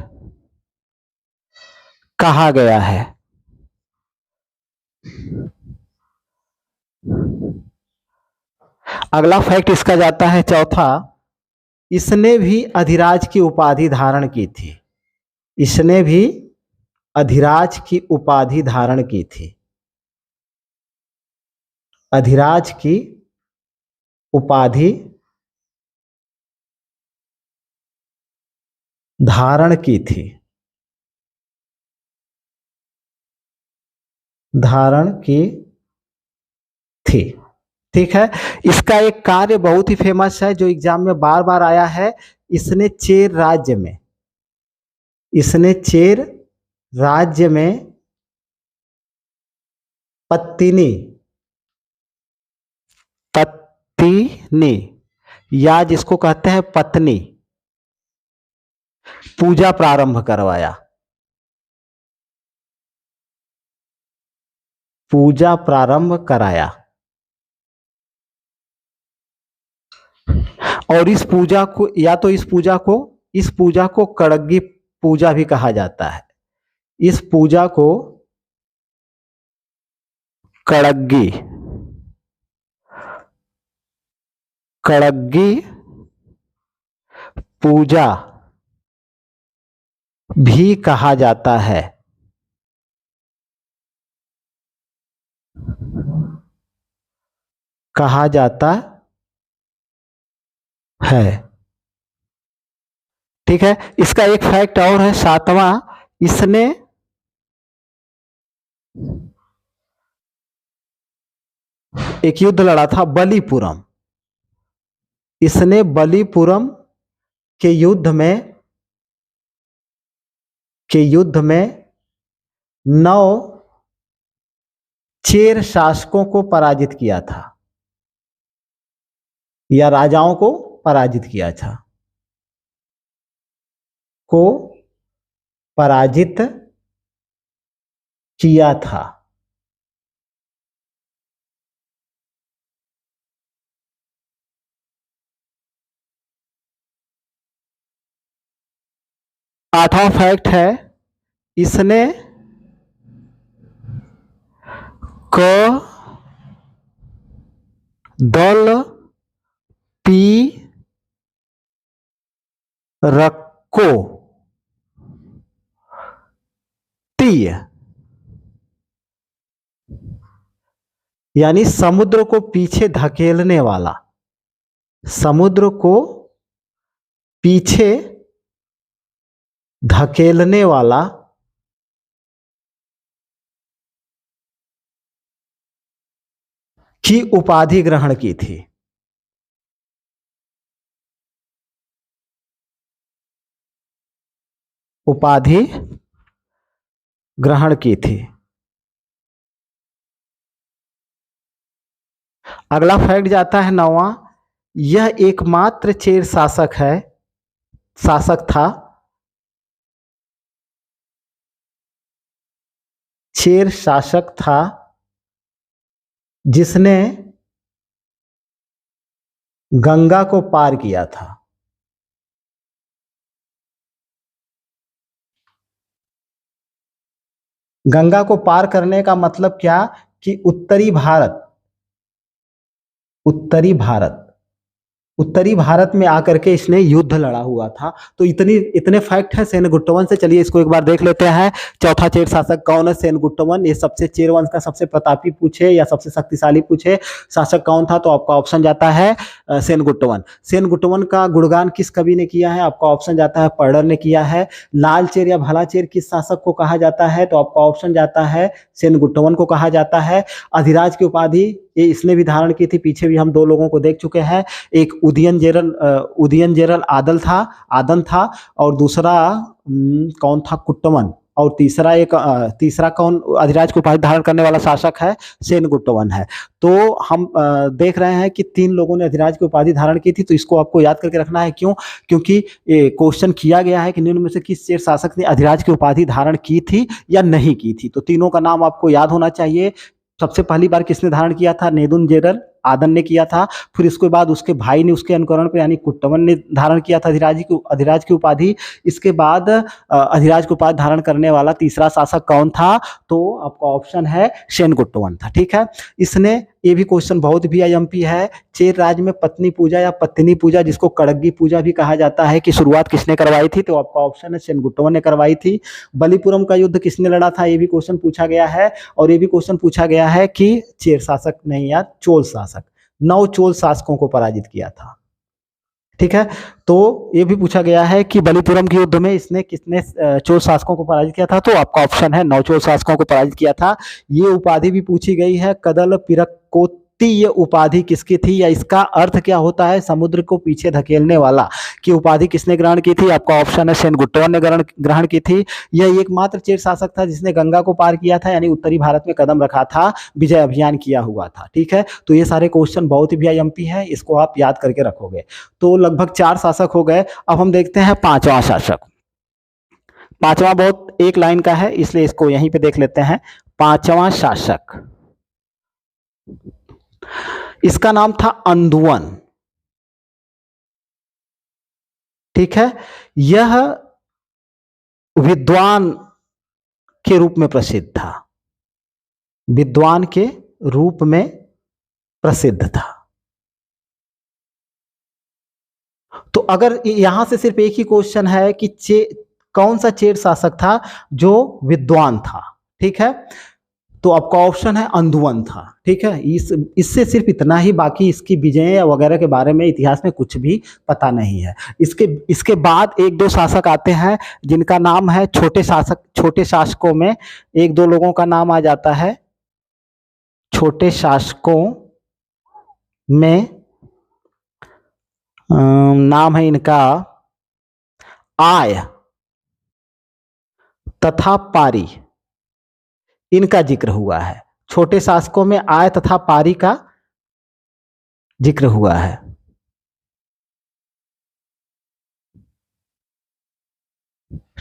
कहा गया है। अगला फैक्ट इसका जाता है चौथा, इसने भी अधिराज की उपाधि धारण की थी। इसने भी अधिराज की उपाधि धारण की थी। अधिराज की उपाधि धारण की थी, धारण की थी। ठीक है। इसका एक कार्य बहुत ही फेमस है जो एग्जाम में बार बार आया है। इसने चेर राज्य में, इसने चेर राज्य में पत्तिनी, पत्तिनी या जिसको कहते हैं पत्नी, पूजा प्रारंभ करवाया। पूजा प्रारंभ कराया। और इस पूजा को, या तो इस पूजा को कड़ग्गी पूजा भी कहा जाता है। इस पूजा को कड़ग्गी, कड़ग्गी पूजा भी कहा जाता है। कहा जाता है। ठीक है। इसका एक फैक्ट और है सातवां, इसने एक युद्ध लड़ा था बलिपुरम। इसने बलिपुरम के युद्ध में 9 चेर शासकों को पराजित किया था, या राजाओं को पराजित किया था, को पराजित किया था। आठवां फैक्ट है, इसने क दल पी रक्को तीय, यानी समुद्र को पीछे धकेलने वाला, समुद्र को पीछे धकेलने वाला की उपाधि ग्रहण की थी। उपाधि ग्रहण की थी। अगला फैक्ट जाता है 9वां, यह एकमात्र चेर शासक था, चेर शासक था जिसने गंगा को पार किया था। गंगा को पार करने का मतलब क्या कि उत्तरी भारत में आकर के इसने युद्ध लड़ा हुआ था। तो इतने फैक्ट है सेनगुट्टवन से। चलिए इसको एक बार देख लेते हैं। चौथा चेर शासक कौन है? सेनगुट्टवन। ये सबसे चेर वंश का सबसे प्रतापी पूछे या सबसे शक्तिशाली पूछे शासक कौन था, तो आपका ऑप्शन जाता है सेनगुट्टवन। सेनगुट्टवन का गुणगान किस कवि ने किया है? आपका ऑप्शन जाता है पर्डर ने किया है। लालचेर या भलाचेर किस शासक को कहा जाता है? तो आपका ऑप्शन जाता है सेनगुट्टवन को कहा जाता है। अधिराज की उपाधि ये इसने भी धारण की थी। पीछे भी हम 2 लोगों को देख चुके हैं। एक उदयन जेरल आदन था, और दूसरा कौन था? कुट्टवन। और तीसरा कौन अधिराज की उपाधि धारण करने वाला शासक है? सेनगुट्टवन है। तो हम देख रहे हैं कि 3 लोगों ने अधिराज की उपाधि धारण की थी, तो इसको आपको याद करके रखना है। क्यों? क्योंकि ये क्वेश्चन किया गया है कि निम्न में से किस चेर शासक ने अधिराज की उपाधि धारण की थी या नहीं की थी। तो तीनों का नाम आपको याद होना चाहिए। सबसे पहली बार किसने धारण किया था? नेदुनजेरल आदन ने किया था। फिर इसके बाद उसके भाई ने उसके अनुकरण पर यानी कुट्टवन ने धारण किया था अधिराज की उपाधि। इसके बाद अधिराज की उपाधि धारण करने वाला तीसरा शासक कौन था? तो आपका ऑप्शन है सेनगुट्टवन था। ठीक है, इसने ये भी क्वेश्चन बहुत भी आईएमपी है। चेर राज्य में पत्नी पूजा या पत्नी पूजा, जिसको कड़ग्गी पूजा भी कहा जाता है, की शुरुआत किसने करवाई थी? तो आपका ऑप्शन है सेनगुट्टवन ने करवाई थी। बलिपुरम का युद्ध किसने लड़ा था? ये भी क्वेश्चन पूछा गया है। और ये भी क्वेश्चन पूछा गया है कि चेर शासक नहीं या चोल शासक, 9 चोल शासकों को पराजित किया था। ठीक है, तो ये भी पूछा गया है कि बलिपुरम के युद्ध में इसने कितने चोल शासकों को पराजित किया था? तो आपका ऑप्शन है 9 चोल शासकों को पराजित किया था। ये उपाधि भी पूछी गई है, कदल पिरकोत्ती ये उपाधि किसकी थी या इसका अर्थ क्या होता है? समुद्र को पीछे धकेलने वाला की उपाधि किसने ग्रहण की थी? आपका ऑप्शन है सेनगुट्टवन ने ग्रहण की थी। यह एकमात्र चेर शासक था जिसने गंगा को पार किया था, यानी उत्तरी भारत में कदम रखा था, विजय अभियान किया हुआ था। ठीक है, तो ये सारे क्वेश्चन बहुत ही आईएमपी है, इसको आप याद करके रखोगे। तो लगभग 4 शासक हो गए। अब हम देखते हैं 5वां शासक। 5वां बहुत एक लाइन का है, इसलिए इसको यहीं पे देख लेते हैं। 5वां शासक, इसका नाम था अंदुवन। ठीक है, यह विद्वान के रूप में प्रसिद्ध था, विद्वान के रूप में प्रसिद्ध था। तो अगर यहां से सिर्फ एक ही क्वेश्चन है कि कौन सा चेर शासक था जो विद्वान था? ठीक है, तो आपका ऑप्शन है अंदुवन था। ठीक है, इससे सिर्फ इतना ही, बाकी इसकी विजय वगैरह के बारे में इतिहास में कुछ भी पता नहीं है। इसके बाद 1-2 शासक आते हैं जिनका नाम है छोटे शासक। छोटे शासकों में 1-2 लोगों का नाम आ जाता है। छोटे शासकों में नाम है इनका आय तथा पारी, इनका जिक्र हुआ है। छोटे शासकों में आय तथा पारी का जिक्र हुआ है।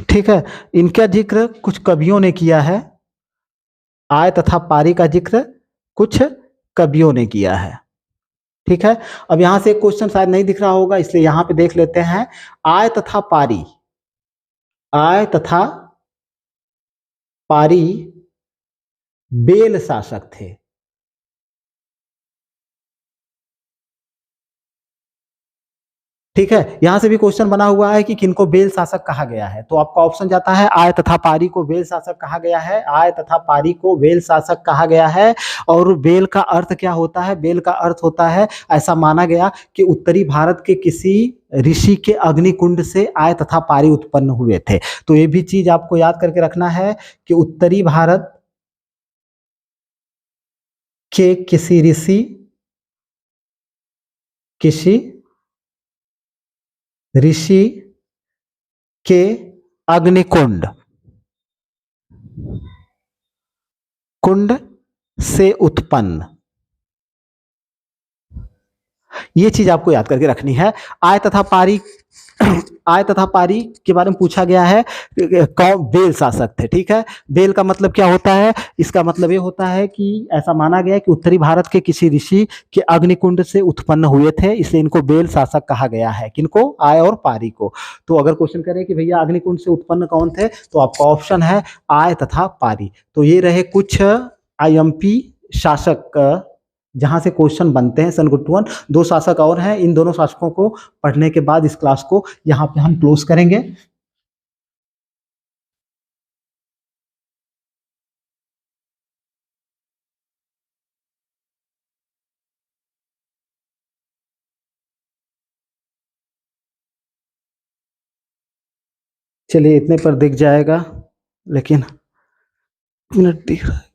ठीक है, इनका जिक्र कुछ कवियों ने किया है। आय तथा पारी का जिक्र कुछ कवियों ने किया है। ठीक है, अब यहां से एक क्वेश्चन शायद नहीं दिख रहा होगा, इसलिए यहां पे देख लेते हैं। आय तथा पारी, आय तथा पारी बेल शासक थे। ठीक है, यहां से भी क्वेश्चन बना हुआ है कि किनको बेल शासक कहा गया है। तो आपका ऑप्शन जाता है आय तथा पारी को बेल शासक कहा गया है। आय तथा पारी को बेल शासक कहा गया है। और बेल का अर्थ क्या होता है? बेल का अर्थ होता है, ऐसा माना गया कि उत्तरी भारत के किसी ऋषि के अग्निकुंड से आय तथा पारी उत्पन्न हुए थे। तो ये भी चीज आपको याद करके रखना है कि उत्तरी भारत के किसी ऋषि, ऋषि के अग्निकुंड से उत्पन्न, ये चीज आपको याद करके रखनी है। आय तथा पारी आय तथा पारी के बारे में पूछा गया है, कौन बेल शासक थे। ठीक है, बेल का मतलब क्या होता है? इसका मतलब ये होता है कि ऐसा माना गया कि उत्तरी भारत के किसी ऋषि के अग्निकुंड से उत्पन्न हुए थे, इसलिए इनको बेल शासक कहा गया है। किनको? आय और पारी को। तो अगर क्वेश्चन करें कि भैया अग्निकुंड से उत्पन्न कौन थे, तो आपका ऑप्शन है आय तथा पारी। तो ये रहे कुछ आईएमपी शासक जहां से क्वेश्चन बनते हैं। सेनगुट्टवन, 2 शासक और हैं। इन दोनों शासकों को पढ़ने के बाद इस क्लास को यहाँ पे हम क्लोज करेंगे। चलिए, इतने पर दिख जाएगा, लेकिन मिनट दिख रहा है।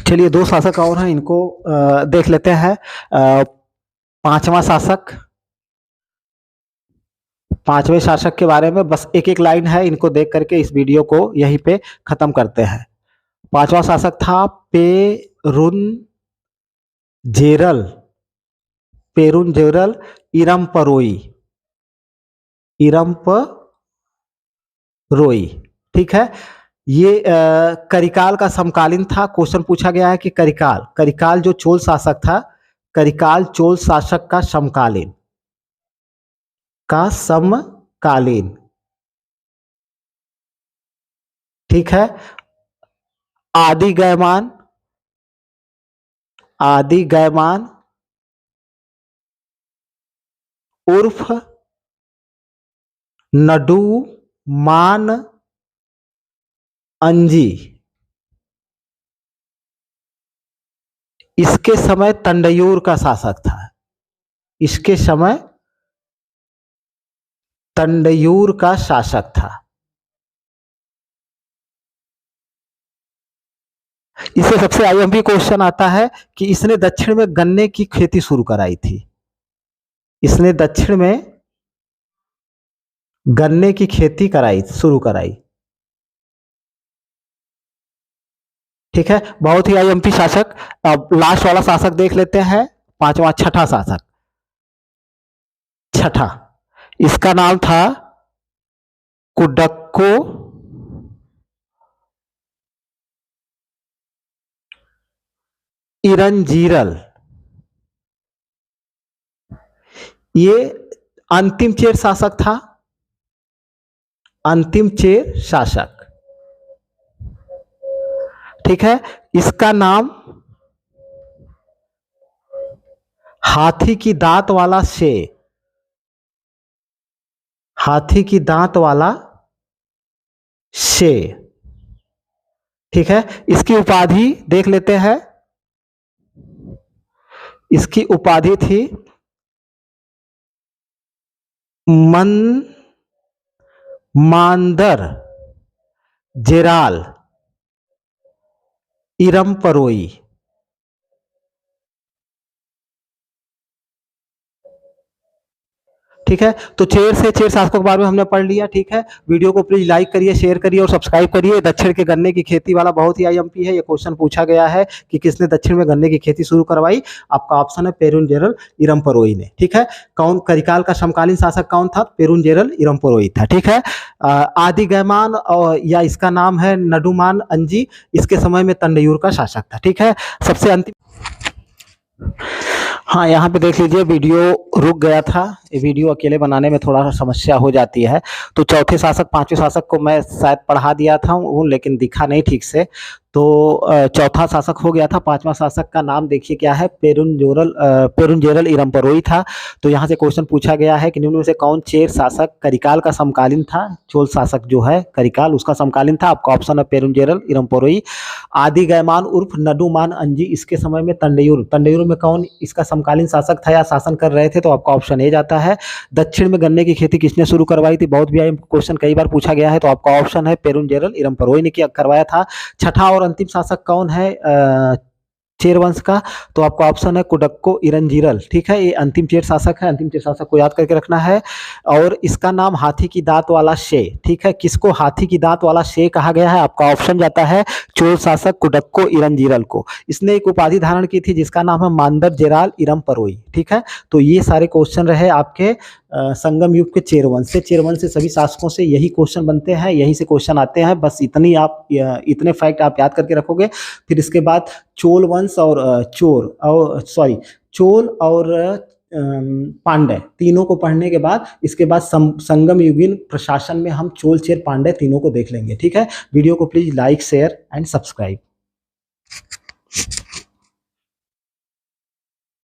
चलिए, 2 शासक और हैं, इनको देख लेते हैं। 5वां शासक, पांचवें शासक के बारे में बस एक एक लाइन है, इनको देख करके इस वीडियो को यहीं पे खत्म करते हैं। पांचवा शासक था पेरुंजेरल, पेरुंजेरल इरमपरोई, इरमपरोई। ठीक है, ये करिकाल का समकालीन था। क्वेश्चन पूछा गया है कि करिकाल, करिकाल जो चोल शासक था, करिकाल चोल शासक का समकालीन, का समकालीन। ठीक है, आदि गयमान, आदि गयमान उर्फ नडुमान अंजी, इसके समय तंडयूर का शासक था, इसके समय तंडयूर का शासक था। इससे सबसे आईएमपी क्वेश्चन आता है कि इसने दक्षिण में गन्ने की खेती शुरू कराई थी, इसने दक्षिण में गन्ने की खेती कराई, शुरू कराई। ठीक है, बहुत ही आईएमपी शासक। अब लास्ट वाला शासक देख लेते हैं, पांचवा, छठा शासक, छठा, इसका नाम था कुडक्को इरंजीरल। ये अंतिम चेर शासक था, अंतिम चेर शासक। ठीक है, इसका नाम हाथी की दांत वाला शेर, हाथी की दांत वाला शेर। ठीक है, इसकी उपाधि देख लेते हैं, इसकी उपाधि थी मांदर जेराल इरमपरोई। ठीक है, तो चेर से चेर शासकों के बारे में हमने पढ़ लिया। ठीक है, वीडियो को प्लीज लाइक करिए, शेयर करिए और सब्सक्राइब करिए। दक्षिण के गन्ने की खेती वाला बहुत ही आईएमपी है, ये क्वेश्चन पूछा गया है कि किसने दक्षिण में गन्ने की खेती शुरू करवाई। आपका ऑप्शन है पेरुंजेरल इरमपरोई ने। ठीक है, कौन करिकाल का समकालीन शासक कौन था? पेरुंजेरल इरमपरोई था। ठीक है, आदि गयमान या इसका नाम है नडुमान अंजी, इसके समय में तंडयूर का शासक था। ठीक है, सबसे अंतिम, हाँ यहाँ पे देख लीजिए, वीडियो रुक गया था, ये वीडियो अकेले बनाने में थोड़ा सा समस्या हो जाती है। तो चौथे शासक, पांचवें शासक को मैं शायद पढ़ा दिया था लेकिन दिखा नहीं ठीक से, तो चौथा शासक हो गया था। पांचवा शासक का नाम देखिए क्या है, पेरुंजेरल इरमपरोई था। तो यहाँ से क्वेश्चन पूछा गया है कि निम्न में से कौन चेर शासक करिकाल का समकालीन था? चोल शासक जो है करिकाल, उसका समकालीन था। आपका ऑप्शन है पेरुंजेरल इरमपरोई। आदि गयमान उर्फ नडुमान अंजी, इसके समय में तंडयूर, तंडयूर में कौन इसका समकालीन शासक था या शासन कर रहे थे? तो आपका ऑप्शन ए जाता है। दक्षिण में गन्ने की खेती किसने शुरू करवाई थी? बहुत भी क्वेश्चन कई बार पूछा गया है, तो आपका ऑप्शन है पेरुंजेरल इरमपरोई ने किया करवाया था। छठा और अंतिम शासक कौन है चेर वंश का? तो आपका ऑप्शन है कुडक्को इरंजीरल। ठीक है, ये अंतिम चेर शासक है, अंतिम चेर शासक को याद करके रखना है। और इसका नाम हाथी की दांत वाला शेर। ठीक है, किसको हाथी की दांत वाला शेर कहा गया है? आपका ऑप्शन जाता है चोल शासक कुडक्को इरंजीरल को। इसने एक उपाधि धारण की थी जिसका नाम है मांदर जेराल इरमपरोई। ठीक है, तो ये सारे क्वेश्चन रहे आपके संगम युग के चेरवंश से। चेरवंश से सभी शासकों से यही क्वेश्चन बनते हैं, यहीं से क्वेश्चन आते हैं। बस इतने फैक्ट आप याद करके रखोगे। फिर इसके बाद चोल वंश और चोल और पांड्य तीनों को पढ़ने के बाद इसके बाद संगम युगीन प्रशासन में हम चोल चेर पांड्य तीनों को देख लेंगे। ठीक है, वीडियो को please like share and subscribe.